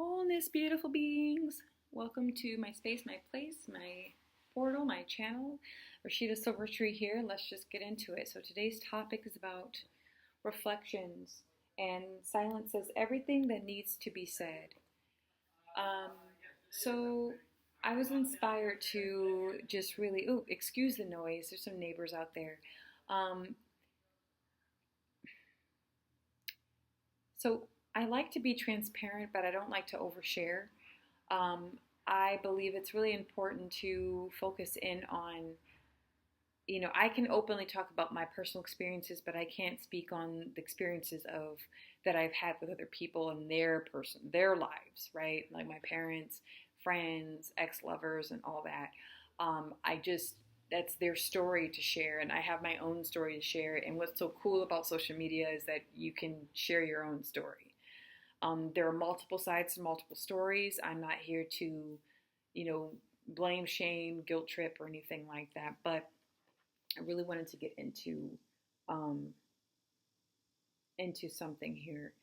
Wholeness, beautiful beings. Welcome to my space, my place, my portal, my channel. Rashida Silvertree here. Let's just get into it. So today's topic is about reflections, and silence says everything that needs to be said. Um, so I was inspired to just really, excuse the noise. There's some neighbors out there. Um, so I like to be transparent, but I don't like to overshare. Um, I believe it's really important to focus in on, I can openly talk about my personal experiences, but I can't speak on the experiences of that I've had with other people and their lives, right? Like my parents, friends, ex-lovers, and all that. I just That's their story to share, and I have my own story to share. And what's so cool about social media is that you can share your own story. There are multiple sides to multiple stories. I'm not here to, you know, blame, shame, guilt trip, or anything like that. But I really wanted to get um, into something here.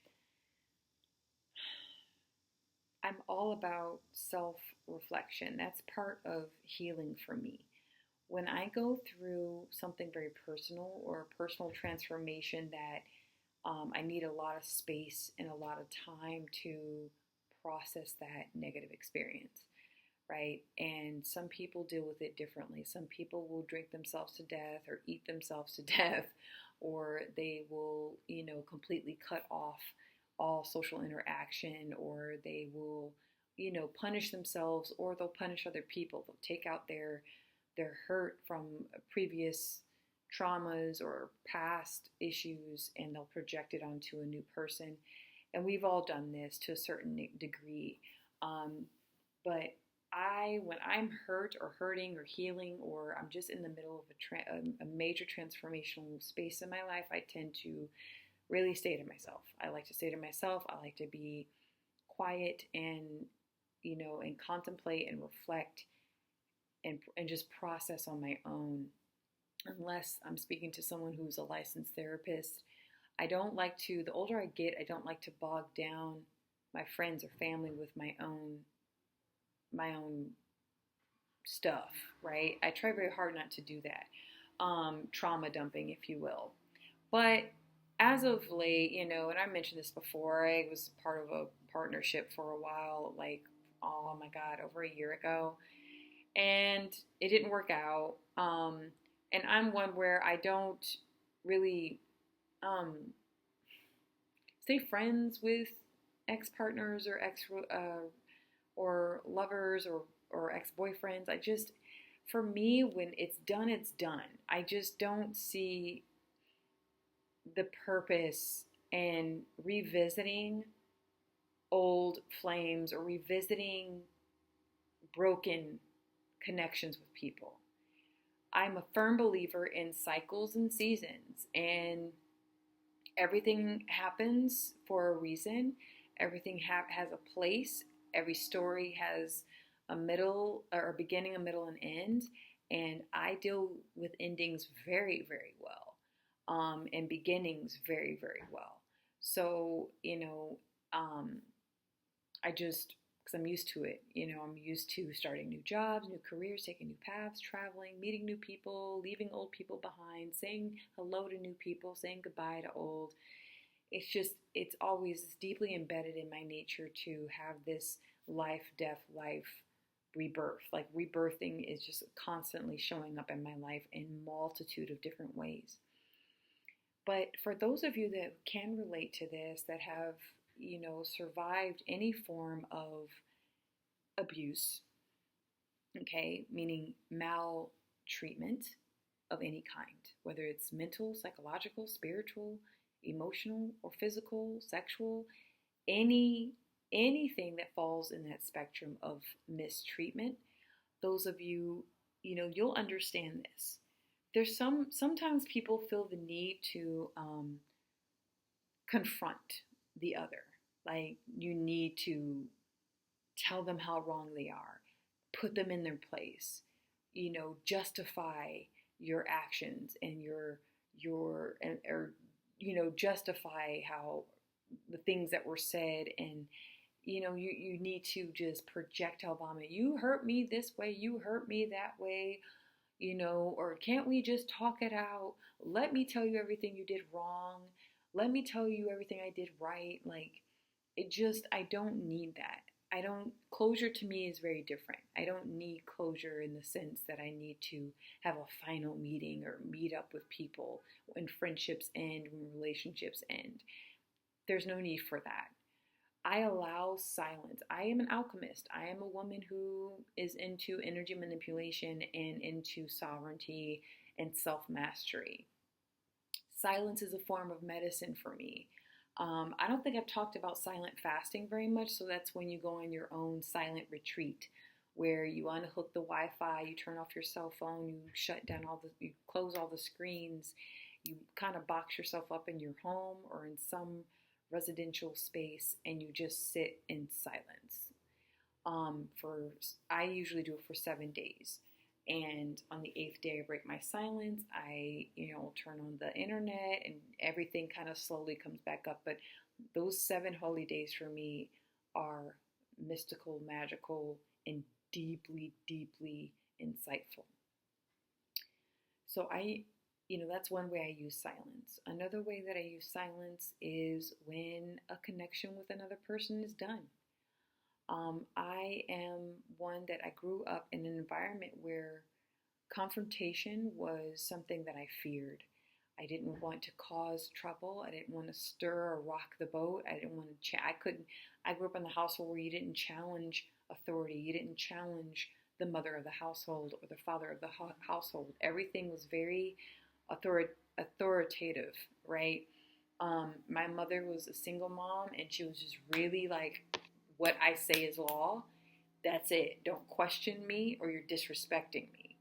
I'm all about self-reflection. That's part of healing for me. When I go through something very personal or a personal transformation that I need a lot of space and a lot of time to process that negative experience, right? And some people deal with it differently. Some people will drink themselves to death or eat themselves to death, or they will, completely cut off all social interaction, or they will, punish themselves, or they'll punish other people. They'll take out their hurt from previous traumas or past issues, and they'll project it onto a new person. And we've all done this to a certain degree. But when I'm hurt or hurting or healing, or I'm just in the middle of a major transformational space in my life, I tend to really stay to myself. I like to stay to myself. I like to be quiet and, and contemplate and reflect and just process on my own. Unless I'm speaking to someone who's a licensed therapist, the older I get, I don't like to bog down my friends or family with my own stuff, right? I try very hard not to do that. Trauma dumping, if you will. But as of late, and I mentioned this before, I was part of a partnership for a while, like, oh my God, over a year ago. And it didn't work out. And I'm one where I don't really stay friends with ex-partners or or lovers or ex-boyfriends. For me, when it's done, it's done. I just don't see the purpose in revisiting old flames or revisiting broken connections with people. I'm a firm believer in cycles and seasons, and everything happens for a reason. Everything has a place. Every story has a middle, or a beginning, a middle, and end. And I deal with endings very, very well, and beginnings very, very well. So, I just, because I'm used to it, I'm used to starting new jobs, new careers, taking new paths, traveling, meeting new people, leaving old people behind, saying hello to new people, saying goodbye to old. It's always deeply embedded in my nature to have this life, death, life, rebirth. Like, rebirthing is just constantly showing up in my life in multitude of different ways. But for those of you that can relate to this, that have, survived any form of abuse, okay, meaning maltreatment of any kind, whether it's mental, psychological, spiritual, emotional, or physical, sexual, anything that falls in that spectrum of mistreatment, those of you, you'll understand this. Sometimes people feel the need to confront the other. Like, you need to tell them how wrong they are, put them in their place, justify your actions and or justify how the things that were said, and you need to just projectile vomit. You hurt me this way, you hurt me that way, or can't we just talk it out? Let me tell you everything you did wrong. Let me tell you everything I did right. Like, I don't need that. Closure to me is very different. I don't need closure in the sense that I need to have a final meeting or meet up with people when friendships end, when relationships end. There's no need for that. I allow silence. I am an alchemist. I am a woman who is into energy manipulation and into sovereignty and self mastery. Silence is a form of medicine for me. I don't think I've talked about silent fasting very much, so that's when you go on your own silent retreat where you unhook the Wi-Fi, you turn off your cell phone, you you close all the screens, you kind of box yourself up in your home or in some residential space, and you just sit in silence. I usually do it for 7 days. And on the 8th day, I break my silence. I, turn on the internet and everything kind of slowly comes back up. But those 7 holy days for me are mystical, magical, and deeply, deeply insightful. So that's one way I use silence. Another way that I use silence is when a connection with another person is done. I am one that I grew up in an environment where confrontation was something that I feared. I didn't want to cause trouble. I didn't want to stir or rock the boat. I didn't want to. I grew up in the household where you didn't challenge authority. You didn't challenge the mother of the household or the father of the household. Everything was very authoritative, right? My mother was a single mom, and she was just really like, what I say is law. That's it. Don't question me or you're disrespecting me.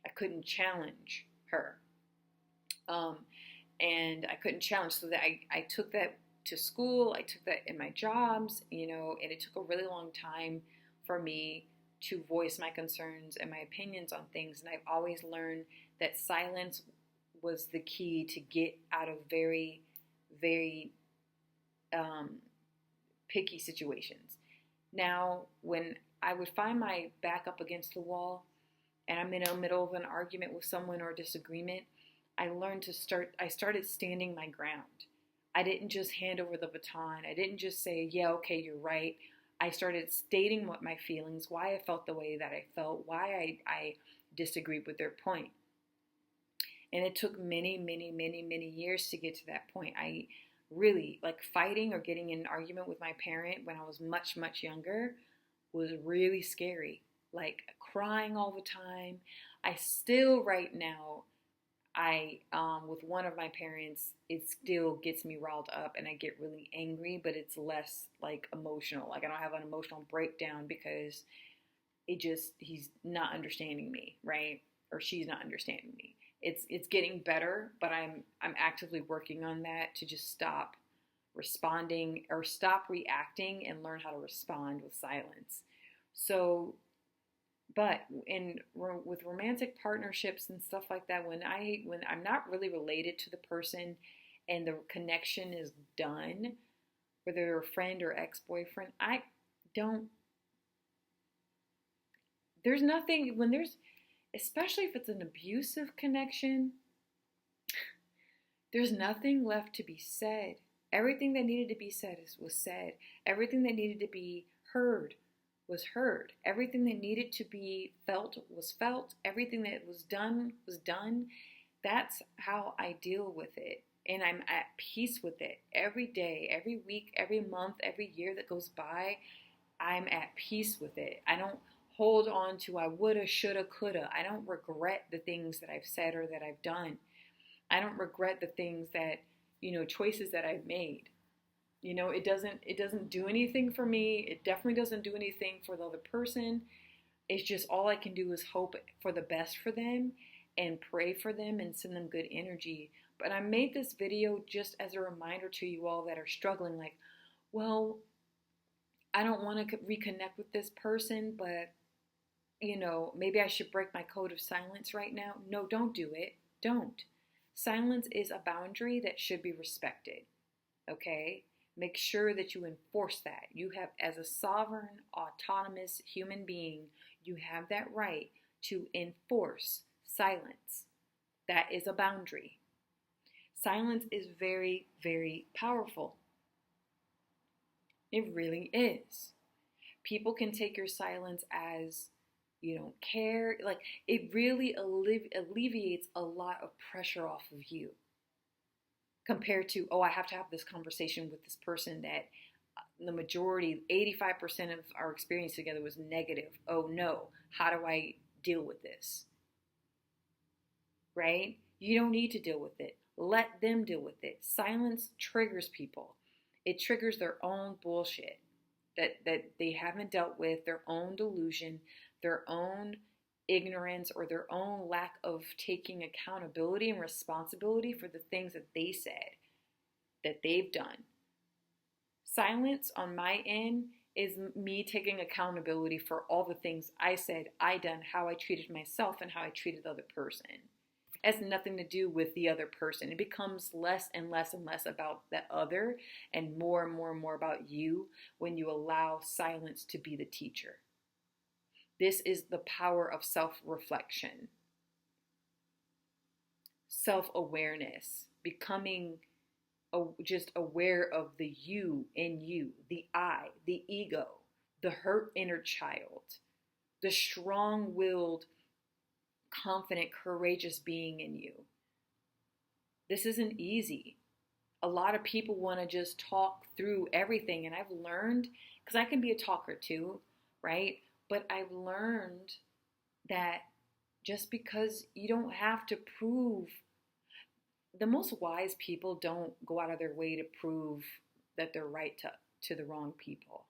I couldn't challenge her. And I couldn't challenge. So that I took that to school. I took that in my jobs, and it took a really long time for me to voice my concerns and my opinions on things. And I've always learned that silence was the key to get out of very, very picky situations. Now, when I would find my back up against the wall and I'm in the middle of an argument with someone or a disagreement, I started standing my ground. I didn't just hand over the baton. I didn't just say, yeah, okay, you're right. I started stating what my feelings, why I felt the way that I felt, why I disagreed with their point. And it took many, many, many, many years to get to that point. I really, like, fighting or getting in an argument with my parent when I was much, much younger was really scary. Like, crying all the time. I still, right now, with one of my parents, it still gets me riled up and I get really angry, but it's less like emotional. Like, I don't have an emotional breakdown because he's not understanding me, right? Or she's not understanding me. It's getting better, but I'm actively working on that to just stop responding or stop reacting and learn how to respond with silence. So, but with romantic partnerships and stuff like that, when I'm not really related to the person and the connection is done, whether they're a friend or ex-boyfriend, there's nothing, especially if it's an abusive connection, there's nothing left to be said. Everything that needed to be said was said. Everything that needed to be heard was heard. Everything that needed to be felt was felt. Everything that was done was done. That's how I deal with it. And I'm at peace with it. Every day, every week, every month, every year that goes by, I'm at peace with it. I don't hold on to I woulda, shoulda, coulda. I don't regret the things that I've said or that I've done. I don't regret the things that, choices that I've made. It doesn't do anything for me. It definitely doesn't do anything for the other person. It's just all I can do is hope for the best for them and pray for them and send them good energy. But I made this video just as a reminder to you all that are struggling, like, well, I don't want to reconnect with this person, but maybe I should break my code of silence right now. No, don't do it. Don't. Silence is a boundary that should be respected. Okay? Make sure that you enforce that. You have, as a sovereign, autonomous human being, you have that right to enforce silence. That is a boundary. Silence is very, very powerful. It really is. People can take your silence as you don't care. Like, it really alleviates a lot of pressure off of you compared to, oh, I have to have this conversation with this person that the majority, 85% of our experience together was negative. Oh no, how do I deal with this? Right? You don't need to deal with it. Let them deal with it. Silence triggers people. It triggers their own bullshit that they haven't dealt with, their own delusion, their own ignorance, or their own lack of taking accountability and responsibility for the things that they said, that they've done. Silence on my end is me taking accountability for all the things I said, I done, how I treated myself, and how I treated the other person. It has nothing to do with the other person. It becomes less and less and less about the other and more and more about you when you allow silence to be the teacher. This is the power of self-reflection, self-awareness, becoming just aware of the you in you, the I, the ego, the hurt inner child, the strong-willed, confident, courageous being in you. This isn't easy. A lot of people want to just talk through everything, and I've learned, because I can be a talker too, right? But I've learned that just because you don't have to prove, the most wise people don't go out of their way to prove that they're right to the wrong people.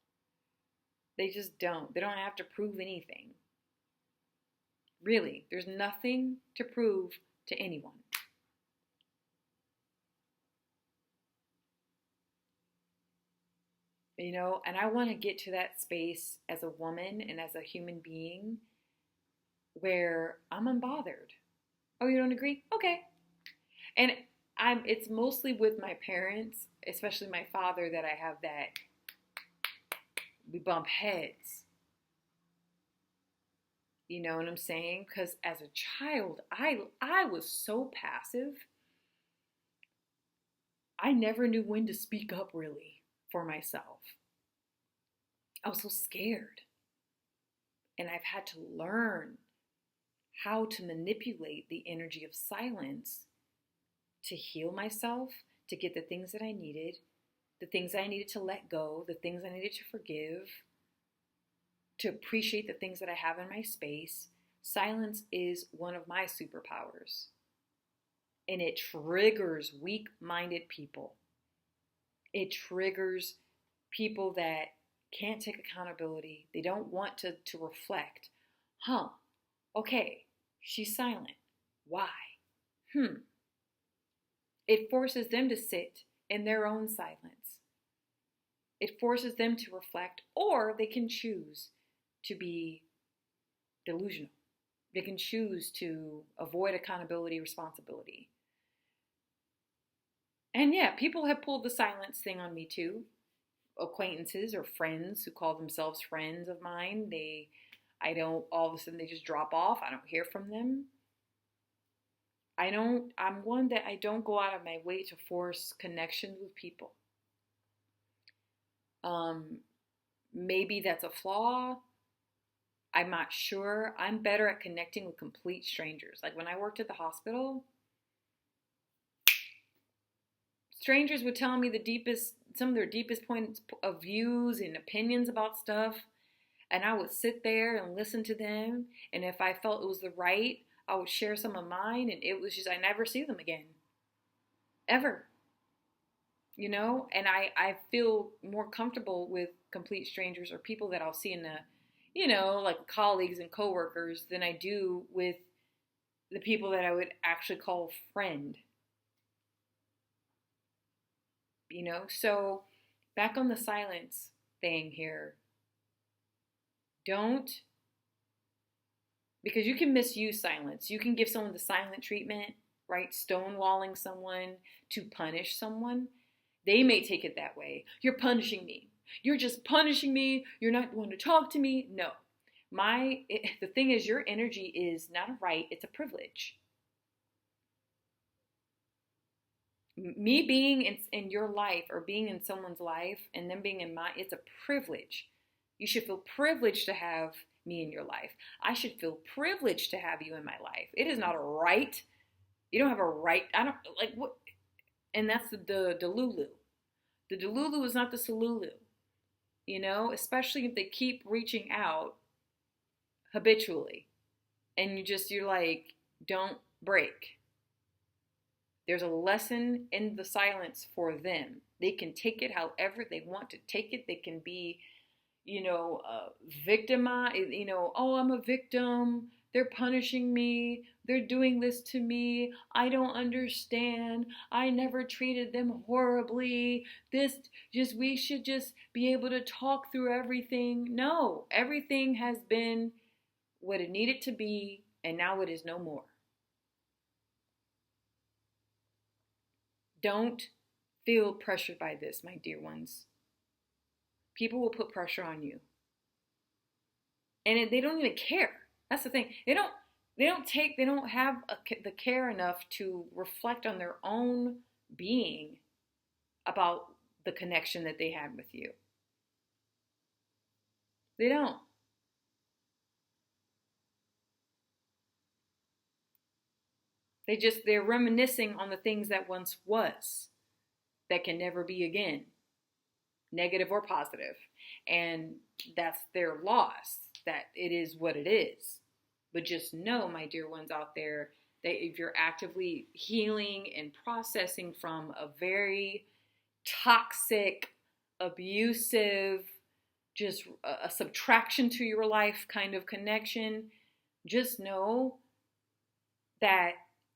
They just don't. They don't have to prove anything. Really, there's nothing to prove to anyone. You know, and I want to get to that space as a woman and as a human being where I'm unbothered. Oh, you don't agree? Okay. And it's mostly with my parents, especially my father, that I have that we bump heads. You know what I'm saying? Because as a child, I was so passive. I never knew when to speak up really for myself. I was so scared. And I've had to learn how to manipulate the energy of silence to heal myself, to get the things that I needed, the things I needed to let go, the things I needed to forgive, to appreciate the things that I have in my space. Silence is one of my superpowers. And it triggers weak-minded people. It triggers people that can't take accountability. They don't want to reflect. Okay, she's silent. Why? It forces them to sit in their own silence. It forces them to reflect, or they can choose to be delusional. They can choose to avoid accountability, responsibility. And yeah, people have pulled the silence thing on me too. Acquaintances or friends who call themselves friends of mine, all of a sudden they just drop off. I don't hear from them. I'm one that I don't go out of my way to force connections with people. Maybe that's a flaw. I'm not sure. I'm better at connecting with complete strangers. Like when I worked at the hospital, strangers would tell me some of their deepest points of views and opinions about stuff. And I would sit there and listen to them. And if I felt it was the right, I would share some of mine. And it was just, I never see them again. Ever. You know? And I feel more comfortable with complete strangers or people that I'll see in like colleagues and coworkers than I do with the people that I would actually call friend. You know? So back on the silence thing here. Because you can misuse silence. You can give someone the silent treatment, right? Stonewalling someone to punish someone. They may take it that way. You're punishing me. You're just punishing me. You're not going to talk to me. No. The thing is, your energy is not a right, it's a privilege. Me being in your life or being in someone's life and them being in mine, it's a privilege. You should feel privileged to have me in your life. I should feel privileged to have you in my life. It is not a right. You don't have a right. I don't like what, and that's the Delulu. The Delulu is not the Salulu, especially if they keep reaching out habitually and you're like, don't break. There's a lesson in the silence for them. They can take it however they want to take it. They can be, victimized, oh, I'm a victim. They're punishing me. They're doing this to me. I don't understand. I never treated them horribly. We should just be able to talk through everything. No, everything has been what it needed to be, and now it is no more. Don't feel pressured by this, my dear ones. People will put pressure on you. And they don't even care. That's the thing. They don't have the care enough to reflect on their own being about the connection that they had with you. They don't. They're reminiscing on the things that once was, that can never be again, negative or positive. And that's their loss, that it is what it is. But just know, my dear ones out there, that if you're actively healing and processing from a very toxic, abusive, just a subtraction to your life kind of connection, just know that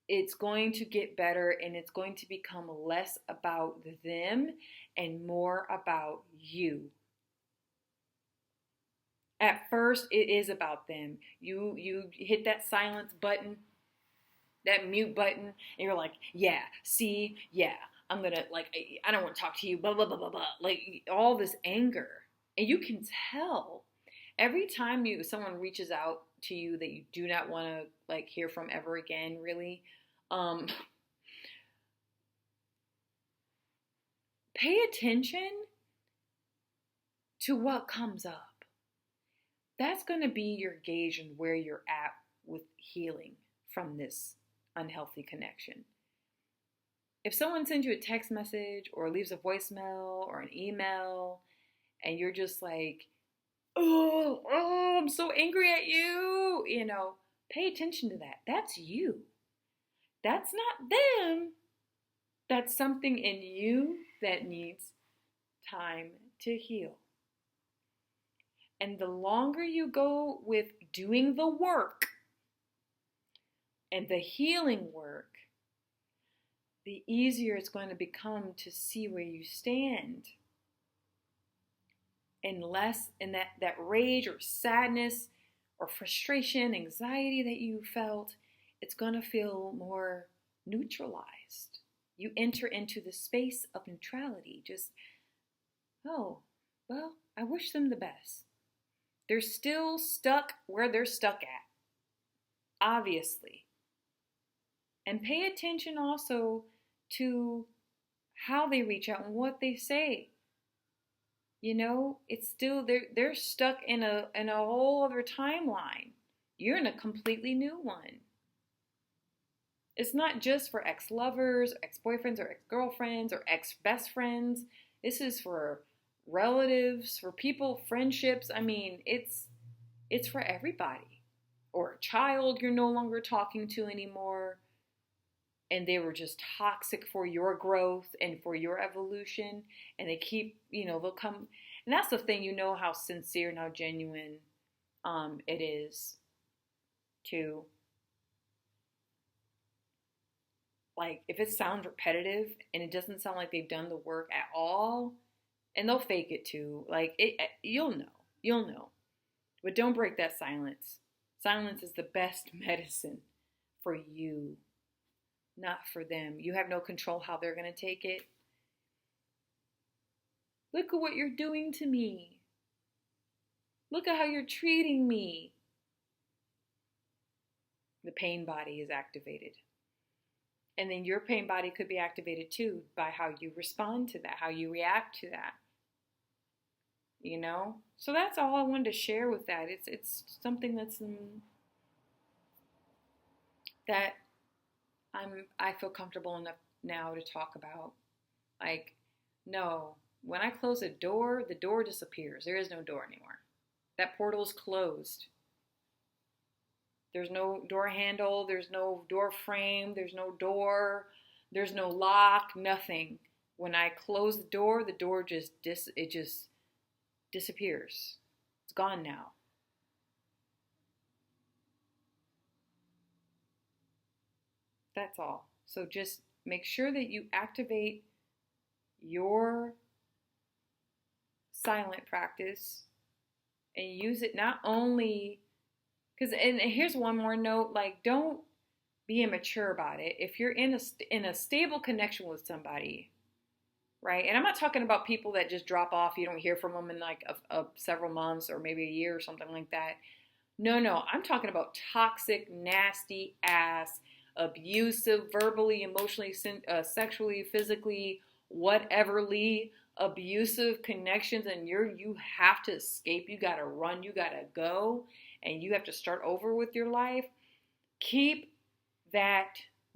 it's going to get better and it's going to become less about them and more about you. At first, it is about them. You hit that silence button, that mute button, and you're like, yeah, see, yeah, I'm gonna, like, I don't want to talk to you, blah, blah, blah, blah, blah. Like, all this anger. And you can tell every time someone reaches out to you that you do not want to, like, hear from ever again, really, pay attention to what comes up. That's going to be your gauge on where you're at with healing from this unhealthy connection. If someone sends you a text message or leaves a voicemail or an email and you're just like, oh, I'm so angry at you, pay attention to that. That's you. That's not them. That's something in you that needs time to heal. And the longer you go with doing the work and the healing work, the easier it's going to become to see where you stand. And less in that rage or sadness or frustration, anxiety that you felt, it's going to feel more neutralized. You enter into the space of neutrality. Just, oh, well, I wish them the best. They're still stuck where they're stuck at, obviously. And pay attention also to how they reach out and what they say. It's still, they're stuck in a whole other timeline. You're in a completely new one. It's not just for ex-lovers, ex-boyfriends, or ex-girlfriends, or ex-best friends. This is for relatives, for people, friendships. I mean, it's for everybody. Or a child you're no longer talking to anymore, and they were just toxic for your growth and for your evolution, and they keep, they'll come. And that's the thing, how sincere and how genuine it is to, like, if it sounds repetitive and it doesn't sound like they've done the work at all, and they'll fake it too, like, you'll know. But don't break that silence. Silence is the best medicine for you, not for them. You have no control how they're going to take it. Look at what you're doing to me. Look at how you're treating me. The pain body is activated. And then your pain body could be activated too by how you respond to that, how you react to that. You know? So that's all I wanted to share with that. It's something that I feel comfortable enough now to talk about. Like, no, when I close the door disappears. There is no door anymore. That portal is closed. There's no door handle, there's no door frame, there's no door, there's no lock, nothing. When I close the door just disappears. It's gone now. That's all. So just make sure that you activate your silent practice and use it not only because, and here's one more note, like, don't be immature about it. If you're in a stable connection with somebody, right? And I'm not talking about people that just drop off, you don't hear from them in like several months or maybe a year or something like that. No, I'm talking about toxic, nasty ass, abusive, verbally, emotionally, sexually, physically, whateverly abusive connections, and you have to escape. You gotta run. You gotta go, and you have to start over with your life. Keep that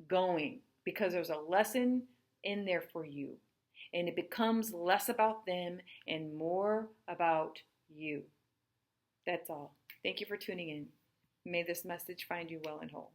going because there's a lesson in there for you, and it becomes less about them and more about you. That's all. Thank you for tuning in. May this message find you well and whole.